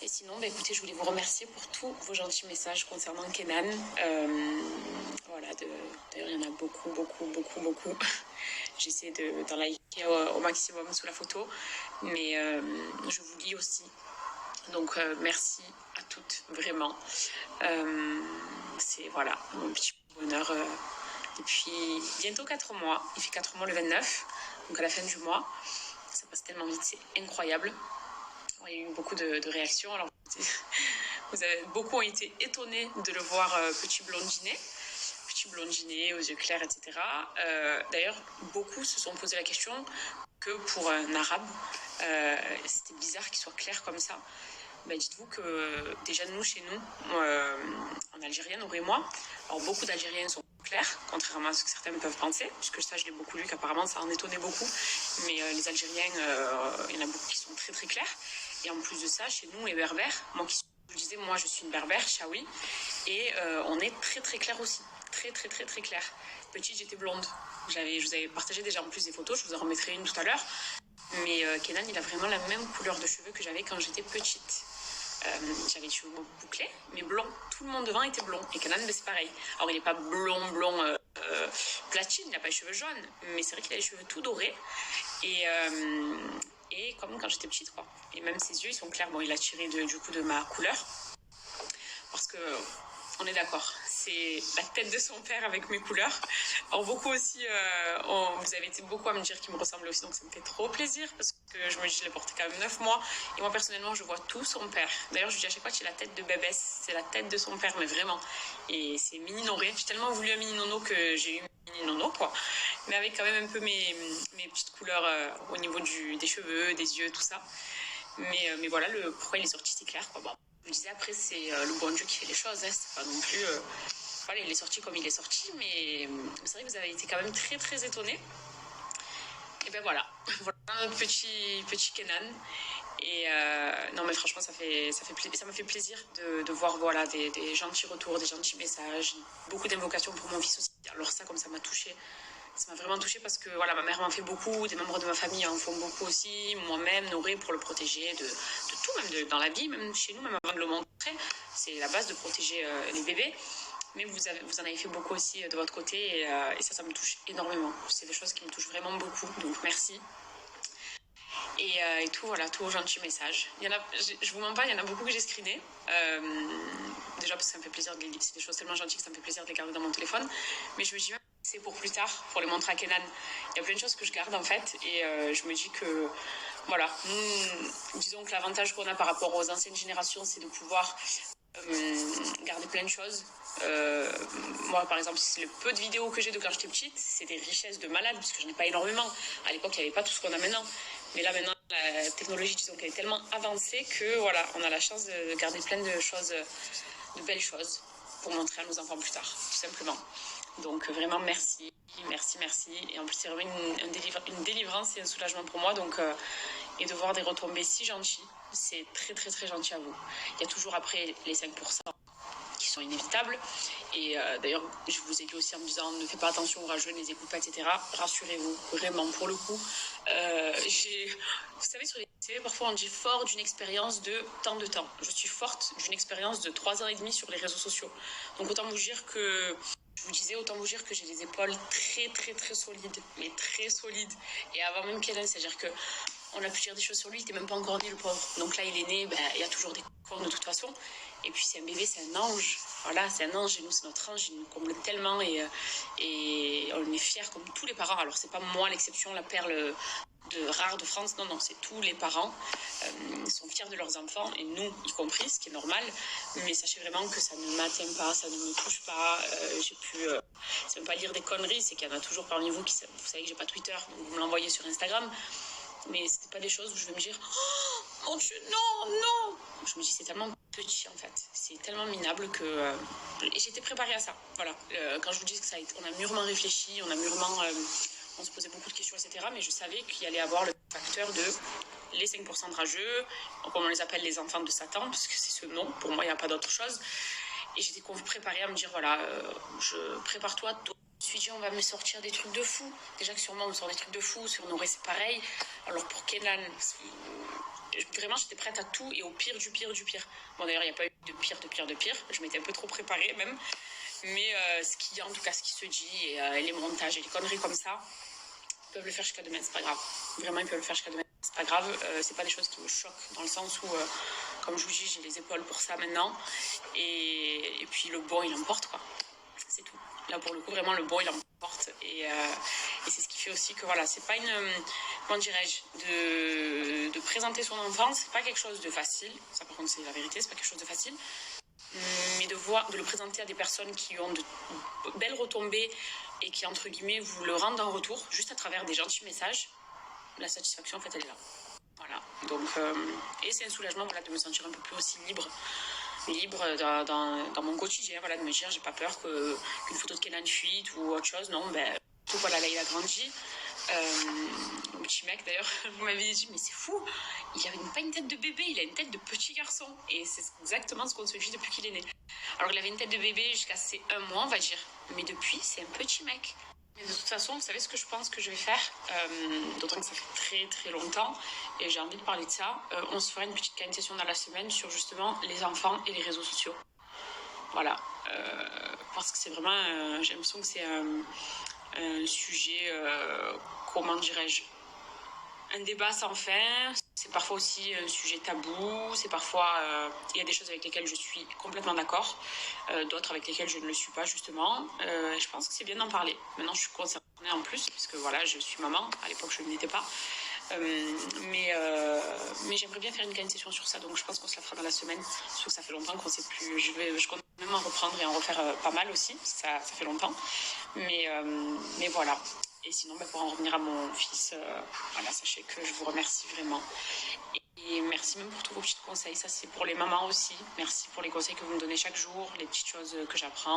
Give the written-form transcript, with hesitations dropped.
Et sinon, bah, écoutez, je voulais vous remercier pour tous vos gentils messages concernant Kenan. Voilà, d'ailleurs, il y en a beaucoup, beaucoup, beaucoup, beaucoup. J'essaie d'en liker au maximum sous la photo, mais je vous lis aussi. Donc, merci à toutes, vraiment. C'est, voilà, mon petit bonheur depuis bientôt 4 mois. Il fait 4 mois le 29, donc à la fin du mois. Ça passe tellement vite, c'est incroyable. Il y a eu beaucoup de réactions. Alors, beaucoup ont été étonnés de le voir petit blondinet aux yeux clairs, etc. D'ailleurs, beaucoup se sont posé la question que pour un arabe, c'était bizarre qu'il soit clair comme ça. Ben, dites-vous que déjà nous, chez nous, en Algérien, Nour et moi, alors beaucoup d'Algériens sont clairs, contrairement à ce que certains peuvent penser, puisque ça je l'ai beaucoup lu, qu'apparemment ça en étonnait beaucoup, mais les Algériens, il y en a beaucoup qui sont très très clairs, et en plus de ça, chez nous, les berbères, je disais, moi je suis une berbère, chaoui, et on est très très clair aussi, très très très très clair. Petite, j'étais blonde, je vous avais partagé déjà en plus des photos, je vous en remettrai une tout à l'heure, mais Kenan, il a vraiment la même couleur de cheveux que j'avais quand j'étais petite. J'avais les cheveux bouclés, mais blonds. Tout le monde devant était blond. Et Kenan, c'est pareil. Alors, il n'est pas blond platine, il n'a pas les cheveux jaunes, mais c'est vrai qu'il a les cheveux tout dorés. Et comme quand j'étais petite, quoi. Et même ses yeux, ils sont clairs. Bon, il a tiré du coup de ma couleur. Parce que, on est d'accord, c'est la tête de son père avec mes couleurs. Alors beaucoup aussi, vous avez été beaucoup à me dire qu'il me ressemblait aussi, donc ça me fait trop plaisir parce que je me dis, je l'ai porté quand même 9 mois. Et moi personnellement, je vois tout son père. D'ailleurs, je dis à chaque fois qu'il a la tête de bébès, c'est la tête de son père, mais vraiment. Et c'est mini Noré. J'ai tellement voulu un mini nono que j'ai eu mini nono, quoi. Mais avec quand même un peu mes petites couleurs au niveau des cheveux, des yeux, tout ça. Mais voilà, pourquoi il est sorti, c'est clair, quoi. Bon. Je me disais, après, c'est le bon Dieu qui fait les choses, hein. C'est pas non plus... voilà, il est sorti comme il est sorti, mais c'est vrai que vous avez été quand même très, très étonnés. Et ben voilà, voilà notre petit Kenan. Et non, mais franchement, ça m'a fait plaisir de voir voilà, des gentils retours, des gentils messages, beaucoup d'invocations pour mon fils aussi. Alors ça, comme ça m'a touchée. Ça m'a vraiment touchée parce que voilà, ma mère m'en fait beaucoup, des membres de ma famille en font beaucoup aussi, moi-même, Noré, pour le protéger de tout, même dans la vie, même chez nous, même avant de le montrer. C'est la base de protéger les bébés. Mais vous en avez fait beaucoup aussi de votre côté et ça me touche énormément. C'est des choses qui me touchent vraiment beaucoup, donc merci. Et tout, voilà, tout aux gentils messages. Je vous mens pas, il y en a beaucoup que j'ai screené. Déjà parce que ça me fait plaisir de les lire. C'est des choses tellement gentilles que ça me fait plaisir de les garder dans mon téléphone. Mais je me dis, c'est pour plus tard, pour les montrer à Kenan. Il y a plein de choses que je garde en fait. Et je me dis que, voilà, disons que l'avantage qu'on a par rapport aux anciennes générations, c'est de pouvoir garder plein de choses. Moi par exemple, le peu de vidéos que j'ai de quand j'étais petite, c'est des richesses de malade puisque je n'ai pas énormément. À l'époque, il n'y avait pas tout ce qu'on a maintenant. Mais là maintenant, la technologie, disons qu'elle est tellement avancée que voilà, on a la chance de garder plein de choses, de belles choses pour montrer à nos enfants plus tard, tout simplement. Donc vraiment merci. Et en plus c'est vraiment une délivrance et un soulagement pour moi. Donc et de voir des retombées si gentilles, c'est très très très gentil à vous. Il y a toujours après les 5% qui sont inévitables. Et d'ailleurs, je vous ai dit aussi en me disant ne faites pas attention aux rageux, ne les écoute pas, etc. Rassurez-vous, vraiment, pour le coup. Vous savez, sur les TV, parfois on dit fort d'une expérience de tant de temps. Je suis forte d'une expérience de 3 ans et demi sur les réseaux sociaux. Donc autant vous dire que autant vous dire que j'ai des épaules très très très solides, mais très solides. Et avant même Kenan, c'est-à-dire que on a pu dire des choses sur lui, il n'était même pas encore né, le pauvre. Donc là, il est né, il y a toujours des cornes de toute façon. Et puis c'est un bébé, c'est un ange. Voilà, c'est un ange et nous, c'est notre ange. Il nous comble tellement et on est fiers comme tous les parents. Alors c'est pas moi l'exception, la perle rare de France. Non, c'est tous les parents sont fiers de leurs enfants et nous y compris, ce qui est normal. Mais sachez vraiment que ça ne m'atteint pas, ça ne me touche pas. C'est même pas lire des conneries, c'est qu'il y en a toujours parmi vous qui, vous savez que j'ai pas Twitter, donc vous me l'envoyez sur Instagram. Mais c'était pas des choses où je vais me dire oh mon Dieu, non. Je me dis c'est tellement petit en fait, c'est tellement minable que et j'étais préparée à ça. Voilà, quand je vous dis que on a mûrement réfléchi, on se posait beaucoup de questions, etc. Mais je savais qu'il allait avoir le facteur de les 5% de rageux, comme on les appelle les enfants de Satan, parce que c'est ce nom. Pour moi, il n'y a pas d'autre chose. Et j'étais préparée à me dire voilà, prépare-toi, toi suis dit, on va me sortir des trucs de fou. Déjà que sur moi, on me sort des trucs de fou. Sur Noré, c'est pareil. Alors pour Kenan, vraiment, j'étais prête à tout et au pire du pire du pire. Bon, d'ailleurs, il n'y a pas eu de pire, de pire, de pire. Je m'étais un peu trop préparée même. Mais en tout cas, ce qui se dit et les montages et les conneries comme ça, ils peuvent le faire jusqu'à demain, c'est pas grave. Vraiment, ils peuvent le faire jusqu'à demain, c'est pas grave. C'est pas des choses qui me choquent dans le sens où, comme je vous dis, j'ai les épaules pour ça maintenant. Et puis le bon, il emporte quoi. C'est tout. Là, pour le coup, vraiment, le bon, il emporte. Et c'est ce qui fait aussi que, voilà, c'est pas comment dirais-je, de présenter son enfant, c'est pas quelque chose de facile. Ça, par contre, c'est la vérité, c'est pas quelque chose de facile. Mais de le présenter à des personnes qui ont de belles retombées et qui, entre guillemets, vous le rendent en retour, juste à travers des gentils messages, la satisfaction, en fait, elle est là. Voilà. Donc, et c'est un soulagement, voilà, de me sentir un peu plus aussi libre dans mon quotidien, voilà, de me dire, j'ai pas peur qu'une photo de Kenan fuite ou autre chose, non, tout, voilà, là, il a grandi. Mon petit mec, d'ailleurs, vous m'avez dit, mais c'est fou, il avait pas une tête de bébé, il a une tête de petit garçon. Et c'est exactement ce qu'on se dit depuis qu'il est né. Alors, il avait une tête de bébé jusqu'à ses 1 mois, on va dire. Mais depuis, c'est un petit mec. Mais de toute façon, vous savez ce que je pense que je vais faire, d'autant que ça fait très très longtemps et j'ai envie de parler de ça. On se fera une petite session dans la semaine sur justement les enfants et les réseaux sociaux. Voilà. Parce que c'est vraiment, j'ai l'impression que c'est un sujet, comment dirais-je, un débat sans fin. C'est parfois aussi un sujet tabou. C'est parfois, il y a des choses avec lesquelles je suis complètement d'accord, d'autres avec lesquelles je ne le suis pas justement. Je pense que c'est bien d'en parler. Maintenant, je suis concernée en plus, puisque voilà, je suis maman. À l'époque, je ne l'étais pas. Mais j'aimerais bien faire une session sur ça, donc je pense qu'on se la fera dans la semaine. Sauf que ça fait longtemps qu'on ne sait plus. Je compte même en reprendre et en refaire pas mal aussi. Ça fait longtemps. Mais voilà. Et sinon, pour en revenir à mon fils, voilà, sachez que je vous remercie vraiment. Et merci même pour tous vos petits conseils. Ça, c'est pour les mamans aussi. Merci pour les conseils que vous me donnez chaque jour, les petites choses que j'apprends.